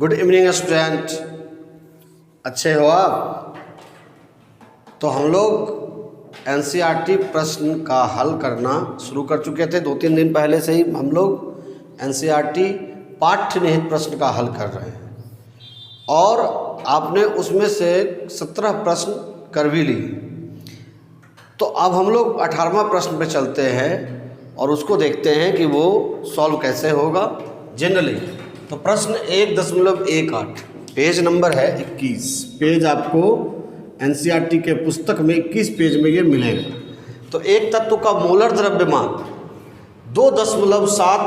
Good evening student, अच्छे हो आप। तो हम लोग एनसीईआरटी प्रश्न का हल करना शुरू कर चुके थे। 2-3 दिन पहले से ही हम लोग एनसीईआरटी पाठ्य निहित प्रश्न का हल कर रहे हैं और आपने उसमें से 17 प्रश्न कर भी लिए। तो अब हम लोग 18वां प्रश्न पे चलते हैं और उसको देखते हैं कि वो सॉल्व कैसे होगा जनरली। तो प्रश्न 1.18 पेज नंबर है 21। पेज आपको एनसीईआरटी के पुस्तक में 21 पेज में ये मिलेगा। तो एक तत्व का मोलर द्रव्यमान 2.7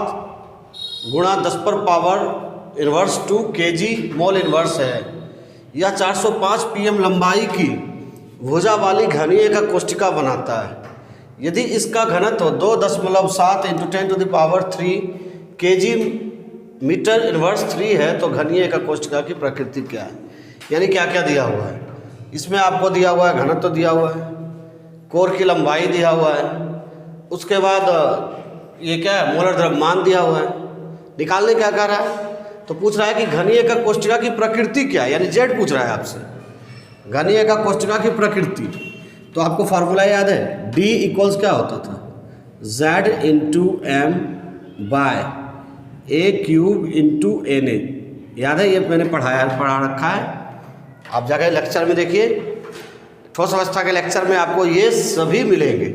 गुणा 10⁻⁻² kg मोल इनवर्स है। यह 405 pm लंबाई की भुजा वाली घनीय का कोष्ठिका बनाता है। यदि इसका घनत्व 2.7 × 10⁻³ kg मीटर इनवर्स 3 है तो घनीय का कोष्ठिका की प्रकृति क्या है। यानी क्या क्या दिया हुआ है इसमें, आपको दिया हुआ है घनत्व दिया हुआ है, कोर की लंबाई दिया हुआ है, उसके बाद ये क्या है मोलर द्रव्यमान दिया हुआ है। निकालने क्या कर रहा है, तो पूछ रहा है कि घनीय का कोष्ठिका की प्रकृति क्या है, यानी जेड पूछ रहा है आपसे घनीय का कोष्ठिका की प्रकृति। तो आपको फार्मूला याद है, D इक्वल्स क्या होता था, Z × m/a³ × na। याद है, ये मैंने पढ़ा रखा है। आप जाकर लेक्चर में देखिए, ठोस अवस्था के लेक्चर में आपको ये सभी मिलेंगे,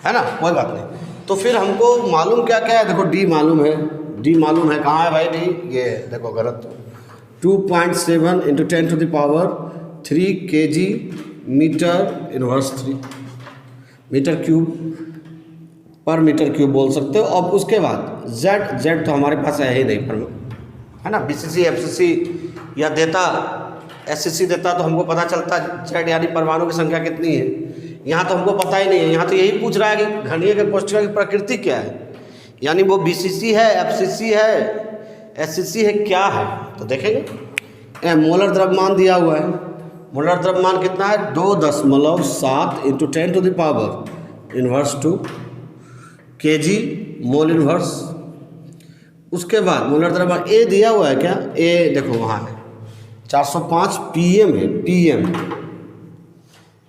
है ना, कोई बात नहीं। तो फिर हमको मालूम क्या क्या है, देखो D मालूम है, D मालूम है, कहाँ है भाई D, ये देखो घनत्व 2.7 × 10⁻³ kg metre inverse 3 metre cube पर मीटर क्यूब बोल सकते हो। अब उसके बाद Z तो हमारे पास है ही नहीं, पर है ना, BCC FCC या देता SCC देता तो हमको पता चलता Z यानी परमाणु की संख्या कितनी है। यहाँ तो हमको पता ही नहीं है, यहाँ तो यही पूछ रहा है कि घनीय के कोष्ठिका की प्रकृति क्या है, यानी वो BCC है, FCC है, SCC है, क्या है। तो देखेंगे मोलर द्रव्यमान दिया हुआ है। मोलर द्रव्यमान कितना है, 2.7 × 10⁻⁻² kg मोल इनवर्स। उसके बाद मोलर द्रव्यमान A दिया हुआ है क्या, A देखो वहाँ है 405 pm है, pm।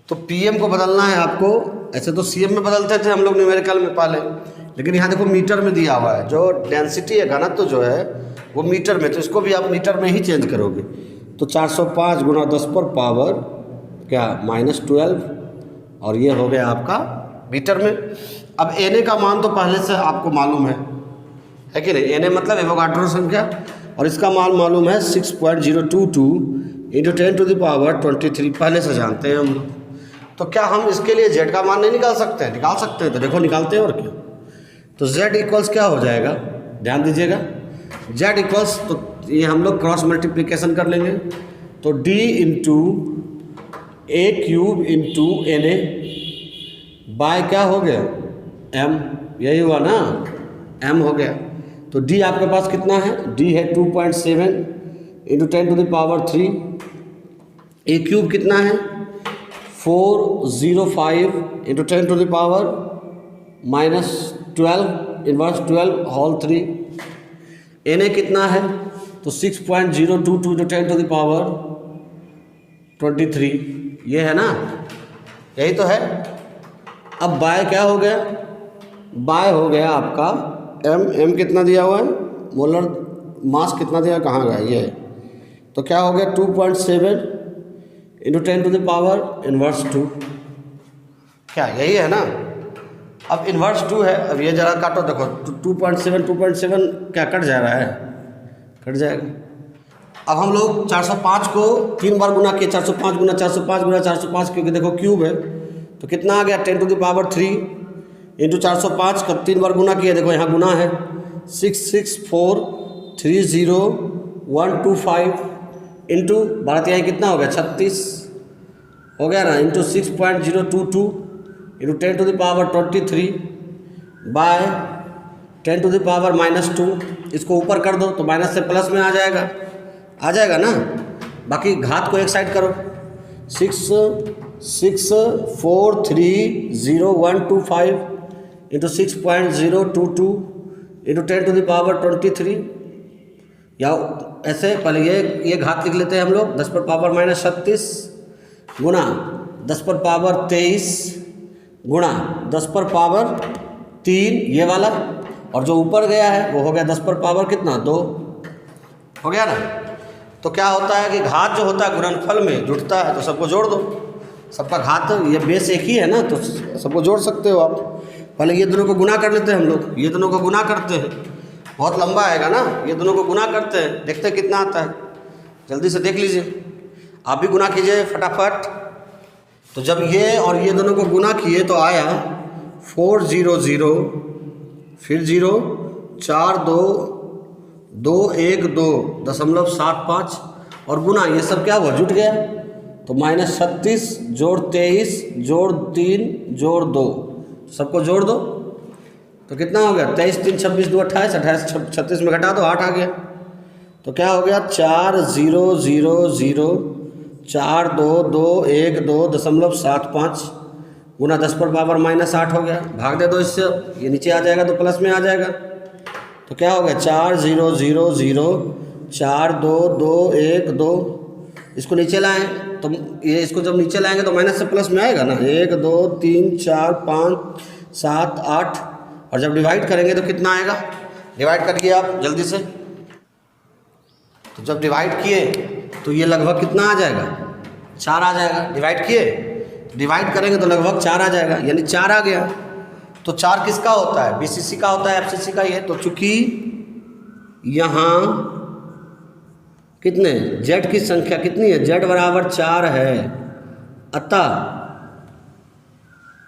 तो pm को बदलना है आपको, ऐसे तो cm में बदलते थे हम लोग न्यूमेरिकल में पहले, लेकिन यहाँ देखो मीटर में दिया हुआ है। जो डेंसिटी है, घनत्व जो है वो मीटर में, तो इसको भी आप मीटर में ही चेंज करोगे। तो 405 × 10⁻12 और ये हो गया आपका मीटर में। अब Na का मान तो पहले से आपको मालूम है कि नहीं, Na मतलब एवोगाड्रो संख्या, और इसका मान मालूम है 6.022 × 10⁻23 पहले से जानते हैं हम लोग। तो क्या हम इसके लिए Z का मान नहीं निकाल सकते हैं? निकाल सकते हैं, तो देखो निकालते हैं और क्या। तो Z इक्वल्स क्या हो जाएगा, ध्यान दीजिएगा, Z इक्वल्स, तो ये हम लोग क्रॉस मल्टीप्लिकेशन कर लेंगे। तो D × a³ × na बाय क्या हो गया m, यही हुआ ना, m हो गया। तो D आपके पास कितना है, D है 2.7 × 10⁻³ a³ कितना है 405 × 10⁻⁻12 इनवर्स 12 होल 3। Na कितना है, तो 6.022 × 10⁻23, ये है ना, यही तो है। अब बाय क्या हो गया, बाय हो गया आपका m कितना दिया हुआ है, मोलर मास कितना दिया, कहाँ गया ये, तो क्या हो गया 2.7 × 10⁻⁻², क्या यही है ना। अब इनवर्स 2 है, अब ये जरा काटो, देखो 2.7 क्या कट जा रहा है, कट जाएगा। अब हम लोग 405 को 3 बार गुना किए, 405 × 405 × 405, क्योंकि देखो क्यूब है तो कितना आ गया 10⁻³ × 405 का 3 बार गुना किया, देखो यहाँ गुना है 66430 इंटू 12 कितना हो गया 36 हो गया ना, इंटू 6.022 × 10⁻23 बाय 10⁻⁻²। इसको ऊपर कर दो तो माइनस से प्लस में आ जाएगा ना। बाकी घात को एक साइड करो, 66430 इंटू 6.022 × 10⁻23 या ऐसे पहले ये घात लिख लेते हैं हम लोग 10 पर पावर -36 गुणा 10 पर पावर 23 गुणा 10 पर पावर 3 ये वाला, और जो ऊपर गया है वो हो गया 10 पर पावर कितना 2 हो गया ना। तो क्या होता है कि घात जो होता है गुणनफल में जुड़ता है, तो सबको जोड़ दो। सबका घात ये बेस एक ही है ना, तो सबको जोड़ सकते हो आप। पहले ये दोनों को गुना कर लेते हैं हम लोग, ये दोनों को गुना करते हैं, बहुत लंबा आएगा ना, ये दोनों को गुना करते हैं, देखते हैं कितना आता है। जल्दी से देख लीजिए, आप भी गुना कीजिए फटाफट। तो जब ये और ये दोनों को गुना किए तो आया 400 फिर 0 4 2 2 1 2.75 और गुना ये सब क्या हुआ जुट गया। तो -36 जोड़ 23 जोड़ 3 जोड़ 2 सबको जोड़ दो तो कितना हो गया 23 3 26 2 28 28 36 में घटा दो 8 आ गया। तो क्या हो गया 4000 4221.75 गुना 10 पर पावर -8 हो गया। भाग दे दो इससे, ये नीचे आ जाएगा तो प्लस में आ जाएगा। तो क्या हो गया 4000 इसको नीचे लाएं तो ये इसको जब नीचे लाएंगे तो माइनस से प्लस में आएगा ना। 1 2 3 4 5 7 8 और जब डिवाइड करेंगे तो कितना आएगा। डिवाइड करिए आप जल्दी से। तो जब डिवाइड किए तो ये लगभग कितना आ जाएगा 4 आ जाएगा। डिवाइड किए तो डिवाइड करेंगे तो लगभग 4 आ जाएगा, यानी 4 आ गया। तो 4 किसका होता है बीसीसी का होता है, एफसीसी का। ये तो चूंकि यहाँ कितने जेड की संख्या कितनी है, जेड बराबर 4 है,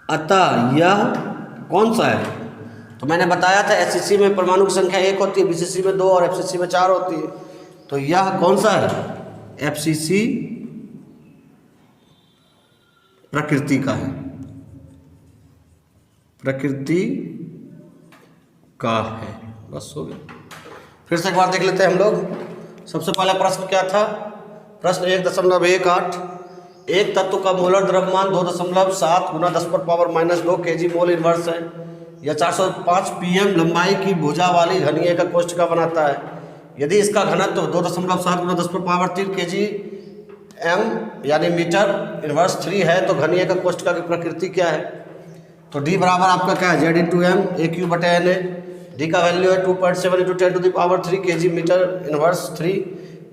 अतः यह कौन सा है। तो मैंने बताया था एससीसी में परमाणु की संख्या 1 होती है, बीसीसी में 2 और एफसीसी में 4 होती है। तो यह कौन सा है एफसीसी प्रकृति का है, प्रकृति का है। बस हो गया। फिर से एक बार देख लेते हैं हम लोग। सबसे पहला प्रश्न क्या था, प्रश्न 1.18 एक तत्व का मोलर द्रव्यमान 2.7 गुना 10 पर पावर -2 kg मोल इनवर्स है। यह 405 pm लंबाई की भुजा वाली घनीय का कोष्ठिका बनाता है। यदि इसका घनत्व 2.7 गुना 10 पर पावर 3 kg m यानी मीटर इनवर्स 3 है तो घनीय का कोष्ठिका की प्रकृति क्या है। तो d बराबर आपका क्या है z × m AQ/NA। डी का वैल्यू है 2.7 × 10⁻³ kg metre inverse 3।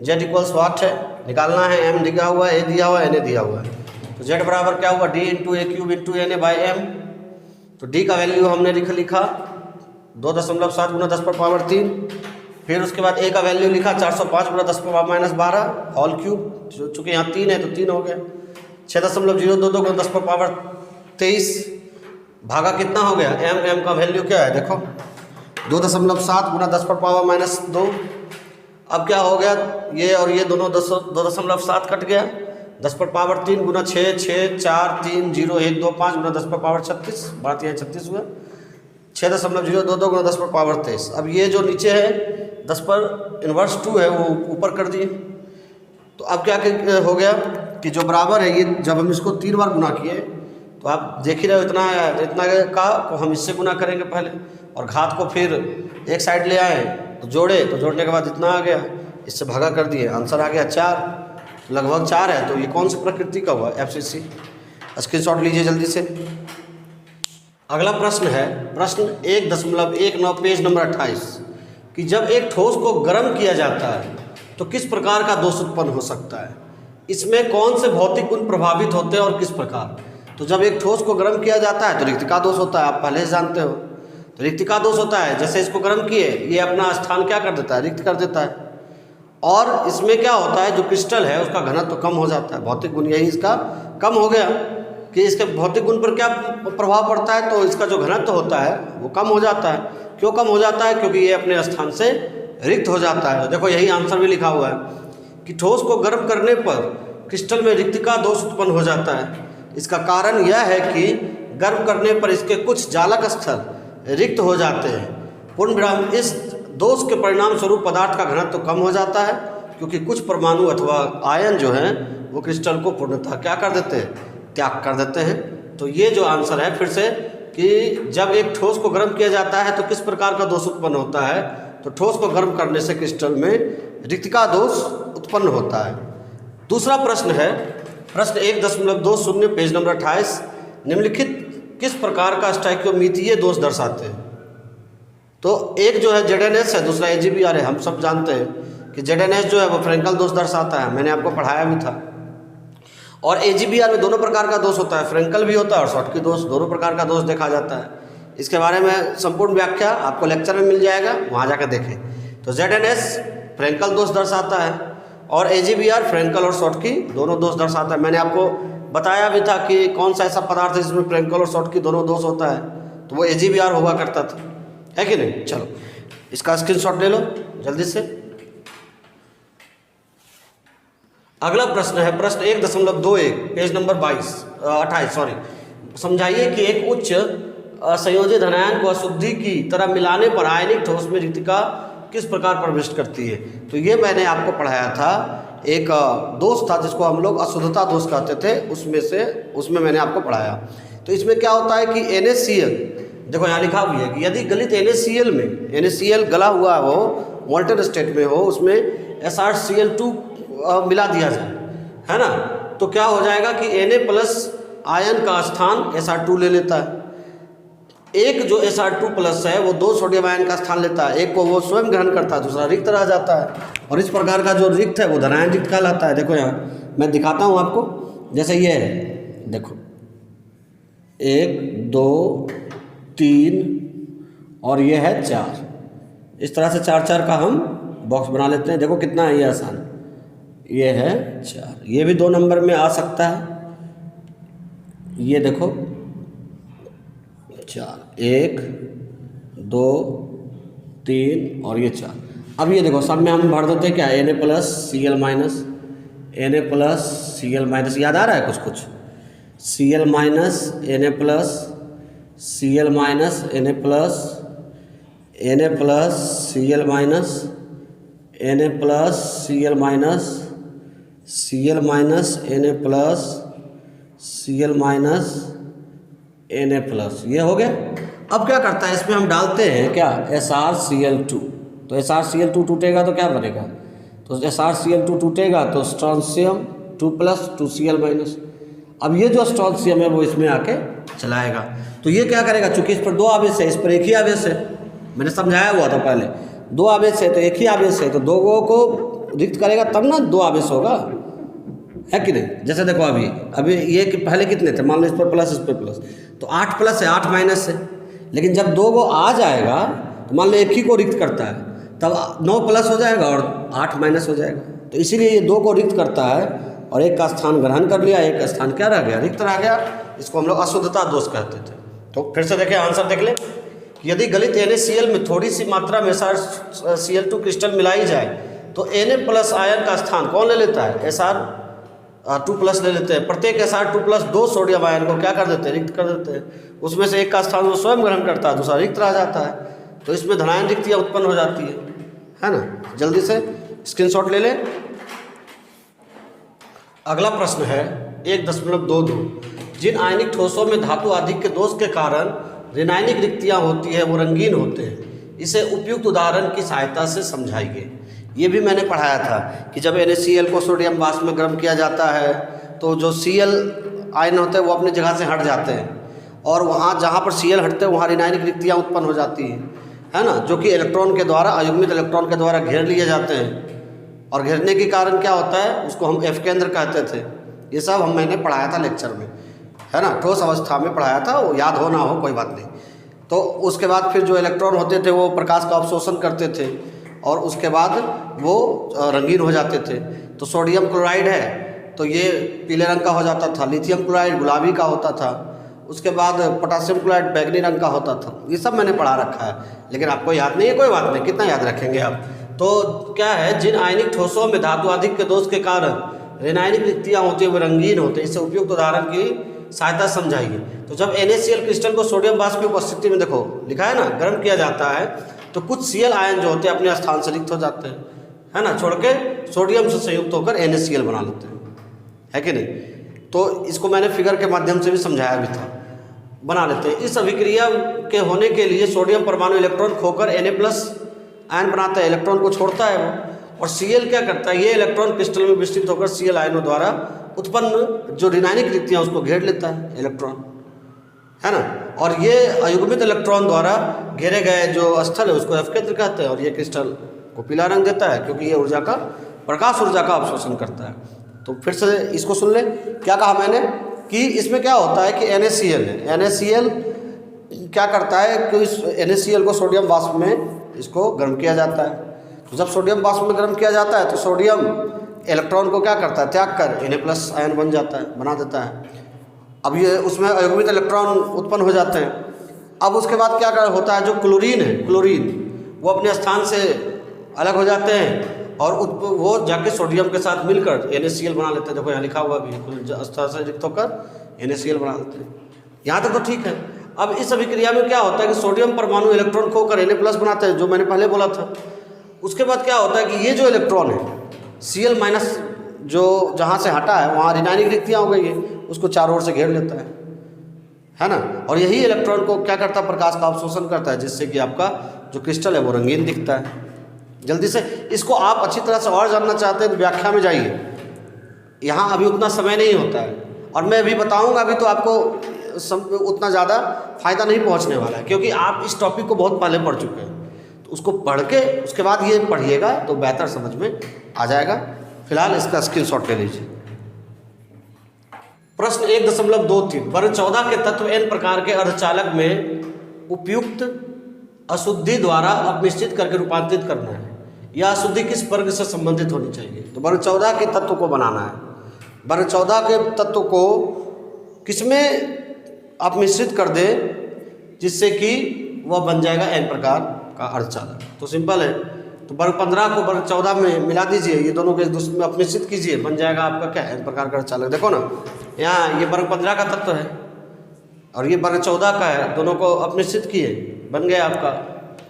z equals what है, निकालना है। m दिया हुआ है, a दिया हुआ है, na दिया हुआ है। तो z बराबर क्या हुआ d × A³ × NA/m। तो d का वैल्यू हमने लिखा 2.7 गुना 10 पर पावर 3। फिर उसके बाद a का वैल्यू लिखा 405 गुना 10 पर पावर -12 होल क्यूब। चूँकि यहाँ 3 है तो 3 हो गया। 6.022 गुना 10 पर पावर 23 भागा कितना हो गया m का वैल्यू क्या है देखो 2.7 गुना 10 पर पावर -2। अब क्या हो गया ये और ये दोनों 2.7 कट गया। 10 पर पावर 3 गुना 6 6 4 3 0 1 2 5 गुना 10 पर पावर 36 बात यह 36 हुआ। 6.022 गुना 10 पर पावर 23। अब ये जो नीचे है 10 पर इनवर्स 2 है वो ऊपर कर दिए। तो अब क्या हो गया कि जो बराबर है ये जब हम इसको 3 बार गुना किए तो आप देख ही रहे हो इतना का को हम इससे गुना करेंगे पहले और घात को फिर एक साइड ले आए तो जोड़े, तो जोड़ने के बाद इतना आ गया, इससे भागा कर दिए, आंसर आ गया 4। लगभग 4 है। तो ये कौन सी प्रकृति का हुआ एफसीसी। स्क्रीनशॉट लीजिए जल्दी से। अगला प्रश्न है प्रश्न 1.19 पेज नंबर 28 कि जब एक ठोस को गर्म किया जाता है तो किस प्रकार का दोष उत्पन्न हो सकता है। इसमें कौन से भौतिक गुण प्रभावित होते हैं और किस प्रकार। तो जब एक ठोस को गर्म किया जाता है तो रिक्तिका दोष होता है, आप पहले से जानते हो। तो रिक्तिका दोष होता है, जैसे इसको गर्म किए ये अपना स्थान क्या कर देता है रिक्त कर देता है। और इसमें क्या होता है जो क्रिस्टल है उसका घनत्व तो कम हो जाता है, भौतिक गुण यही इसका कम हो गया कि इसके भौतिक गुण पर क्या प्रभाव पड़ता है। तो इसका जो घनत्व होता है वो कम हो जाता है। क्यों कम हो जाता है, क्योंकि ये अपने स्थान से रिक्त हो जाता है। देखो यही आंसर भी लिखा हुआ है कि ठोस को गर्म करने पर क्रिस्टल में रिक्तिका दोष उत्पन्न हो जाता है। इसका कारण यह है कि गर्म करने पर इसके कुछ जालक स्थल रिक्त हो जाते हैं। पूर्ण विराम इस दोष के परिणाम स्वरूप पदार्थ का घनत्व कम हो जाता है क्योंकि कुछ परमाणु अथवा आयन जो हैं वो क्रिस्टल को पूर्णतः क्या कर देते हैं त्याग कर देते हैं। तो ये जो आंसर है फिर से कि जब एक ठोस को गर्म किया जाता है तो किस प्रकार का दोष उत्पन्न होता है। तो ठोस को गर्म करने से क्रिस्टल में रिक्तिका दोष उत्पन्न होता है। दूसरा प्रश्न है प्रश्न 1.20 पेज नंबर 28, निम्नलिखित किस प्रकार का स्टोइकोमीतीय दोष दर्शाते हैं। तो एक जो है ZNS है, दूसरा AGBR है। हम सब जानते हैं कि ZNS जो है वो फ्रेंकल दोष दर्शाता है, मैंने आपको पढ़ाया भी था। और AGBR में दोनों प्रकार का दोष होता है, फ्रेंकल भी होता है और शॉटकी दोष, दोनों प्रकार का दोष देखा जाता है। इसके बारे में संपूर्ण व्याख्या आपको लेक्चर में मिल जाएगा, वहाँ जाकर देखें। तो ZNS फ्रेंकल दोष दर्शाता है और AGBR फ्रेंकल और शॉटकी दोनों दोष दर्शाता है। मैंने आपको बताया भी था कि कौन सा ऐसा पदार्थ है जिसमें फ्रेंकल और शॉटकी दोनों दोष होता है, तो वो AGBR हुआ करता था, है कि नहीं। चलो इसका स्क्रीनशॉट ले लो जल्दी से। अगला प्रश्न है प्रश्न 1.21 पेज नंबर 28 समझाइए कि एक उच्च संयोजी धनायन को अशुद्धि की तरह मिलाने पर आयनिक ठोस में रिक्तिका किस प्रकार प्रविष्ट करती है। तो ये मैंने आपको पढ़ाया था, एक दोष था जिसको हम लोग अशुद्धता दोष कहते थे, उसमें मैंने आपको पढ़ाया। तो इसमें क्या होता है कि NaCl, देखो यहाँ लिखा हुआ है कि यदि गलित NaCl में NaCl गला हुआ हो, मोल्टेड स्टेट में हो, उसमें SrCl2 मिला दिया जाए, है ना, तो क्या हो जाएगा कि Na+ आयन का स्थान Sr2 ले लेता है। एक जो Sr2+ है वो 2 सोडियम आयन का स्थान लेता है, एक को वो स्वयं ग्रहण करता है, दूसरा रिक्त रह जाता है। और इस प्रकार का जो रिक्त है वो धनायन रिक्त कहलाता है। देखो यहाँ मैं दिखाता हूँ आपको, जैसे ये है, देखो 1 2 3 और ये है 4, इस तरह से 4 का हम बॉक्स बना लेते हैं। देखो कितना है ये आसान, ये है 4, ये भी 2 नंबर में आ सकता है। ये देखो 4, 1 2 3 और ये 4। अब ये देखो सब में हम भर देते हैं क्या, Na+Cl-, Na+Cl-, याद आ रहा है कुछ Cl-, Na+, Cl-, Na+, ये हो गया। अब क्या करता है, इसमें हम डालते हैं क्या, SrCl2। तो SrCl2 टूटेगा तो क्या बनेगा, तो SrCl2 टूटेगा तो स्ट्रोंशियम 2+ 2Cl-। अब ये जो स्ट्रोंशियम है वो इसमें आके चलाएगा, तो ये क्या करेगा, चूंकि इस पर 2 आवेश है, इस पर एक ही आवेश है, मैंने समझाया हुआ था पहले, 2 आवेश है तो एक ही आवेश है, तो 2 को रिक्त करेगा तब ना 2 आवेश होगा, है कि नहीं। जैसे देखो अभी ये कि पहले कितने थे, मान लो इस पर प्लस इस पर प्लस, तो 8+ है 8 माइनस है, लेकिन जब 2 को आ जाएगा तो मान लो एक ही को रिक्त करता है, तब 9+ हो जाएगा और 8 माइनस हो जाएगा। तो इसीलिए ये 2 को रिक्त करता है और एक का स्थान ग्रहण कर लिया, एक का स्थान क्या रह गया, रिक्त रह गया। इसको हम लोग अशुद्धता दोष कहते थे। तो फिर से देखें, आंसर देख लें। यदि गलित NaCl में थोड़ी सी मात्रा में SrCl2 क्रिस्टल मिलाई जाए तो Na+ आयन का स्थान कौन ले लेता है, Sr2+ ले लेते हैं। प्रत्येक Sr2+ 2 सोडियम आयन को क्या कर देते हैं, रिक्त कर देते हैं। उसमें से एक का स्थान वो स्वयं ग्रहण करता है, दूसरा रिक्त रह जाता है, तो इसमें धनायन रिक्तियाँ उत्पन्न हो जाती है ना। जल्दी से स्क्रीनशॉट ले लें। अगला प्रश्न है 1.22, जिन आयनिक ठोसों में धातु आदि के दोष के कारण ऋणायनिक रिक्तियाँ होती है वो रंगीन होते हैं, इसे उपयुक्त उदाहरण की सहायता से समझाइए। ये भी मैंने पढ़ाया था कि जब NaCl को सोडियम वाष्प में गर्म किया जाता है तो जो Cl आयन होते हैं वो अपनी जगह से हट जाते हैं, और वहाँ जहाँ पर Cl हटते हैं वहाँ ऋणायनिक रिक्तियाँ उत्पन्न हो जाती हैं, है ना, जो कि इलेक्ट्रॉन के द्वारा, अयुग्मित इलेक्ट्रॉन के द्वारा घेर लिए जाते हैं। और घेरने के कारण क्या होता है, उसको हम F केंद्र कहते थे। ये सब मैंने पढ़ाया था लेक्चर में, है ना, ठोस अवस्था में पढ़ाया था, वो याद हो ना हो कोई बात नहीं। तो उसके बाद फिर जो इलेक्ट्रॉन होते थे वो प्रकाश का अवशोषण करते थे और उसके बाद वो रंगीन हो जाते थे। तो सोडियम क्लोराइड है तो ये पीले रंग का हो जाता था, लिथियम क्लोराइड गुलाबी का होता था, उसके बाद पोटासियम क्लोराइड बैगनी रंग का होता था। ये सब मैंने पढ़ा रखा है, लेकिन आपको याद नहीं है, कोई बात नहीं, कितना याद रखेंगे आप। तो क्या है, जिन आयनिक ठोसों में धातु अधिक के दोष के कारण ऋणायनिक रिक्तियाँ होती है वो रंगीन होते हैं, इससे उपयुक्त उदाहरण की सहायता समझाइए। तो जब NaCl क्रिस्टल को सोडियम वाष्प की उपस्थिति में, देखो लिखा है ना, गर्म किया जाता है तो कुछ Cl आयन जो होते हैं अपने स्थान से रिक्त हो जाते हैं, है ना, छोड़ के सोडियम से संयुक्त होकर NaCl बना लेते हैं, है कि नहीं। तो इसको मैंने फिगर के माध्यम से भी समझाया भी था, बना लेते हैं। इस अभिक्रिया के होने के लिए सोडियम परमाणु इलेक्ट्रॉन खोकर Na+ आयन बनाता है, इलेक्ट्रॉन को छोड़ता है वो, और Cl क्या करता है, ये इलेक्ट्रॉन क्रिस्टल में विस्तृत होकर Cl आयनों द्वारा उत्पन्न जो ऋणायनिक रिक्तियाँ उसको घेर लेता है इलेक्ट्रॉन, है ना। और ये अयुग्मित इलेक्ट्रॉन द्वारा घेरे गए जो स्थल है उसको F केंद्र कहते हैं, और ये क्रिस्टल को पीला रंग देता है क्योंकि ये ऊर्जा का, प्रकाश ऊर्जा का अवशोषण करता है। तो फिर से इसको सुन ले, क्या कहा मैंने कि इसमें क्या होता है कि NaCl है, NaCl क्या करता है कि इस NaCl को सोडियम वाष्प में इसको गर्म किया जाता है। तो जब सोडियम वाष्प में गर्म किया जाता है तो सोडियम इलेक्ट्रॉन को क्या करता है, त्याग कर Na+ आयन बन जाता है, बना देता है। अब ये उसमें अयुग्मित इलेक्ट्रॉन उत्पन्न हो जाते हैं। अब उसके बाद क्या होता है, जो क्लोरीन है, क्लोरीन वो अपने स्थान से अलग हो जाते हैं और वो जाके सोडियम के साथ मिलकर NaCl बना लेते हैं। देखो यहाँ लिखा हुआ भी, स्थान से रिक्त होकर NaCl बना लेते हैं। यहाँ तक तो ठीक है। अब इस अभिक्रिया में क्या होता है कि सोडियम परमाणु इलेक्ट्रॉन खोकर Na+ बनाते हैं, जो मैंने पहले बोला था। उसके बाद क्या होता है कि ये जो इलेक्ट्रॉन है Cl- जो जहाँ से हटा है वहाँ ऋणायनिक रिक्तियाँ हो गई है, उसको चारों ओर से घेर लेता है ना। और यही इलेक्ट्रॉन को क्या करता है, प्रकाश का अवशोषण करता है, जिससे कि आपका जो क्रिस्टल है वो रंगीन दिखता है। जल्दी से इसको आप अच्छी तरह से और जानना चाहते हैं तो व्याख्या में जाइए, यहाँ अभी उतना समय नहीं होता है और मैं अभी बताऊँगा, अभी तो आपको उतना ज़्यादा फायदा नहीं पहुँचने वाला है क्योंकि आप इस टॉपिक को बहुत पहले पढ़ चुके हैं। तो उसको पढ़ के उसके बाद ये पढ़िएगा तो बेहतर समझ में आ जाएगा। फिलहाल इसका स्क्रीनशॉट ले लीजिए। प्रश्न 1.23 वर्ग 14 के तत्व n प्रकार के अर्धचालक में उपयुक्त अशुद्धि द्वारा अपमिश्रित करके रूपांतरित करना है। यह अशुद्धि किस वर्ग से संबंधित होनी चाहिए? तो वर्ग 14 के तत्व को बनाना है। वर्ग 14 के तत्व को किसमें आप मिश्रित कर दे जिससे कि वह बन जाएगा n प्रकार का अर्धचालक। तो सिंपल है, तो वर्ग 15 को वर्ग 14 में मिला दीजिए, ये दोनों के दूसरे में अपमिश्रित कीजिए, बन जाएगा आपका क्या, n प्रकार का अर्धचालक। देखो ना यहाँ ये वर्ग 15 का तत्व है और ये वर्ग 14 का है, दोनों को अपमिश्रित किए, बन गया आपका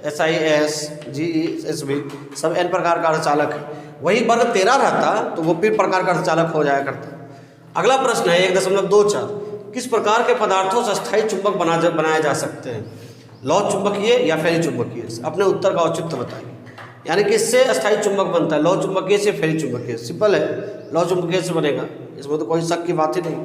SiS GeSB सब n प्रकार का अर्धचालक है। वही वर्ग 13 रहता तो वो p प्रकार का अर्धचालक हो जाया करता। अगला प्रश्न है 1.24 किस प्रकार के पदार्थों से अस्थायी चुंबक बनाए जा सकते हैं? लौह चुंबकीय या फेरी चुंबकीय? अपने उत्तर का औचित्य बताइए। यानी कि इससे अस्थायी चुंबक बनता है, लौह चुंबकीय से फेरी चुंबकीय। सिंपल है, लौह चुंबकीय से बनेगा, इसमें तो कोई शक की बात ही नहीं।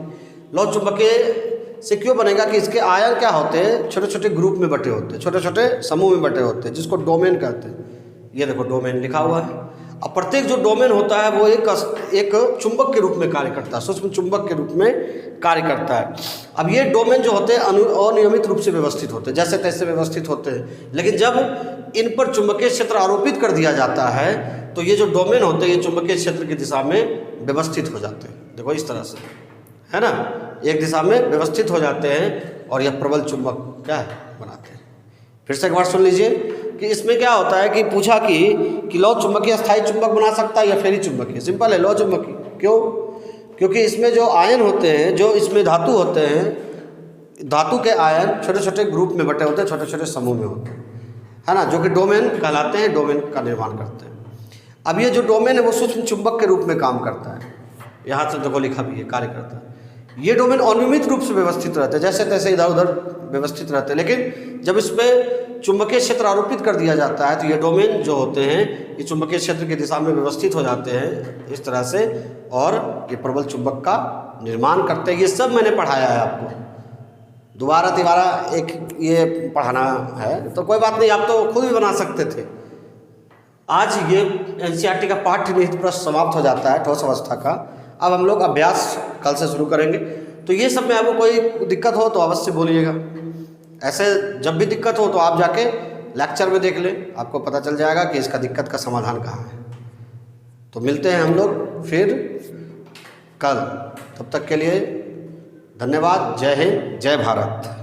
लौह चुंबकीय से क्यों बनेगा कि इसके आयन क्या होते हैं, छोटे छोटे ग्रुप में बटे होते हैं, छोटे छोटे समूह में बटे होते हैं, जिसको डोमेन कहते हैं। ये देखो डोमेन लिखा हुआ है। अब प्रत्येक जो डोमेन होता है वो एक चुंबक के रूप में कार्य करता है, सूक्ष्म चुंबक के रूप में कार्य करता है। अब ये डोमेन जो होते हैं अनियमित रूप से व्यवस्थित होते हैं, जैसे तैसे व्यवस्थित होते हैं, लेकिन जब इन पर चुंबकीय क्षेत्र आरोपित कर दिया जाता है तो ये जो डोमेन होते हैं ये चुंबकीय क्षेत्र की दिशा में व्यवस्थित हो जाते हैं। देखो इस तरह से, है ना, एक दिशा में व्यवस्थित हो जाते हैं और यह प्रबल चुंबक क्या है बनाते हैं। फिर से एक बार सुन लीजिए कि इसमें क्या होता है कि पूछा कि लौह चुंबकीय अस्थायी चुंबक बना सकता है या फेरी चुंबकीय? सिंपल है, लौह चुंबकीय। क्यों? क्योंकि इसमें जो आयन होते हैं, जो इसमें धातु होते हैं, धातु के आयन छोटे छोटे ग्रुप में बटे होते हैं, छोटे छोटे समूह में होते हैं, है ना, जो कि डोमेन कहलाते हैं, डोमेन का निर्माण करते हैं। अब ये जो डोमेन है वो सूक्ष्म चुंबक के रूप में काम करता है। यहाँ से देखो लिखा भी है, कार्य करता है। ये डोमेन अनियमित रूप से व्यवस्थित रहते हैं, जैसे तैसे इधर उधर व्यवस्थित रहते हैं, लेकिन जब इसमें चुंबकीय क्षेत्र आरोपित कर दिया जाता है तो ये डोमेन जो होते हैं ये चुंबकीय क्षेत्र की दिशा में व्यवस्थित हो जाते हैं इस तरह से, और ये प्रबल चुंबक का निर्माण करते हैं। ये सब मैंने पढ़ाया है आपको, दोबारा एक ये पढ़ाना है तो कोई बात नहीं, आप तो खुद भी बना सकते थे। आज ये NCERT का पाठ्य निहित प्रश्न समाप्त हो जाता है ठोस अवस्था का। अब हम लोग अभ्यास कल से शुरू करेंगे। तो ये सब में आपको कोई दिक्कत हो तो अवश्य बोलिएगा। ऐसे जब भी दिक्कत हो तो आप जाके लेक्चर में देख लें, आपको पता चल जाएगा कि इसका दिक्कत का समाधान कहाँ है। तो मिलते हैं हम लोग फिर कल, तब तक के लिए धन्यवाद। जय हिंद, जय भारत।